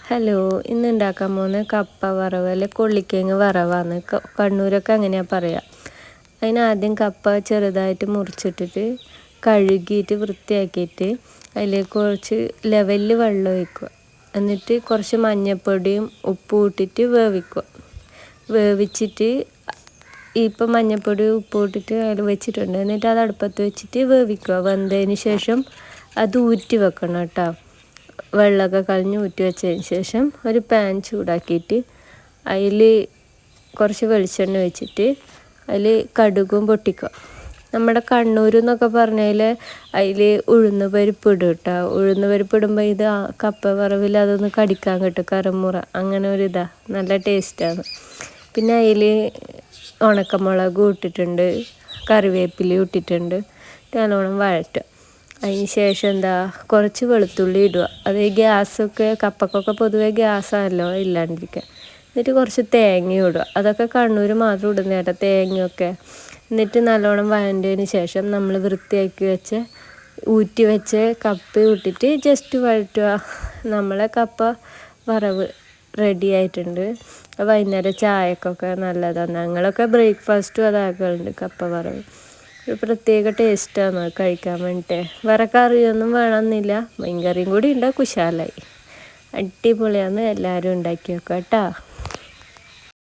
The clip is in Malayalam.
ഹലോ, ഇന്ന് ഉണ്ടാക്കാൻ പോകുന്ന കപ്പ വറവ് അല്ലെ കൊള്ളിക്കിഴങ്ങ് വറവാണ്. കണ്ണൂരൊക്കെ അങ്ങനെയാണ് പറയുക. അതിനാദ്യം കപ്പ ചെറുതായിട്ട് മുറിച്ചിട്ടിട്ട് കഴുകിയിട്ട് വൃത്തിയാക്കിയിട്ട് അതിലേക്ക് കുറച്ച് ലെവലിൽ വെള്ളം ഒഴിക്കുക. എന്നിട്ട് കുറച്ച് മഞ്ഞൾപ്പൊടിയും ഉപ്പും ഇട്ടിട്ട് വേവിച്ചിട്ട് ഇപ്പം മഞ്ഞൾപ്പൊടി ഉപ്പ് ഇട്ടിട്ട് അതിൽ വെച്ചിട്ടുണ്ട്. എന്നിട്ട് അത് അടുപ്പത്ത് വെച്ചിട്ട് വേവിക്കുക. വെന്തതിന് ശേഷം അത് ഊറ്റി വെക്കണം കേട്ടോ. വെള്ളമൊക്കെ കളഞ്ഞ് ഊറ്റി വെച്ചതിന് ശേഷം ഒരു പാൻ ചൂടാക്കിയിട്ട് അതിൽ കുറച്ച് വെളിച്ചെണ്ണ ഒഴിച്ചിട്ട് അതിൽ കടുകും പൊട്ടിക്കുക. നമ്മുടെ കണ്ണൂർ എന്നൊക്കെ പറഞ്ഞാൽ അതിൽ ഉഴുന്ന് പരിപ്പ് ഇടും കേട്ടോ. ഉഴുന്ന് പരിപ്പ് ഇടുമ്പോൾ ഇത് കപ്പ വറവിൽ അതൊന്ന് കടിക്കാൻ കിട്ടും, കറുമുറ അങ്ങനെ ഒരിതാണ്, നല്ല ടേസ്റ്റാണ്. പിന്നെ അതിൽ ഉണക്കമുളകും ഇട്ടിട്ടുണ്ട്, കറിവേപ്പിലയും ഇട്ടിട്ടുണ്ട്. നല്ലോണം വഴറ്റുക. അതിന് ശേഷം കുറച്ച് വെളുത്തുള്ളി ഇടുക. അത് ഗ്യാസൊക്കെ കപ്പക്കൊക്കെ പൊതുവേ ഗ്യാസാണല്ലോ, ഇല്ലാണ്ടിരിക്കുക. എന്നിട്ട് കുറച്ച് തേങ്ങ ഇടുക. അതൊക്കെ കണ്ണൂർ മാത്രം ഇടുന്ന കേട്ടോ, തേങ്ങയൊക്കെ. എന്നിട്ട് നല്ലോണം വഴണ്ടതിന് ശേഷം നമ്മൾ വൃത്തിയാക്കി ഊറ്റി വെച്ച് കപ്പ ഇട്ടിട്ട് ജസ്റ്റ് വഴറ്റുക. നമ്മളെ കപ്പ വറവ് റെഡി ആയിട്ടുണ്ട്. വൈകുന്നേരം ചായക്കൊക്കെ നല്ലതാണ്. ഞങ്ങളൊക്കെ ബ്രേക്ക്ഫാസ്റ്റും അതാക്കലുണ്ട് കപ്പ വറവ്. ഒരു പ്രത്യേക ടേസ്റ്റാണ് കഴിക്കാൻ വേണ്ടിയിട്ട്. വേറെ കറിയൊന്നും വേണമെന്നില്ല, മീൻ കറിയും കൂടി ഉണ്ടാകും, കുശാലായി. അടിപൊളിയാണ്. എല്ലാവരും ഉണ്ടാക്കി വെക്കാം കേട്ടോ.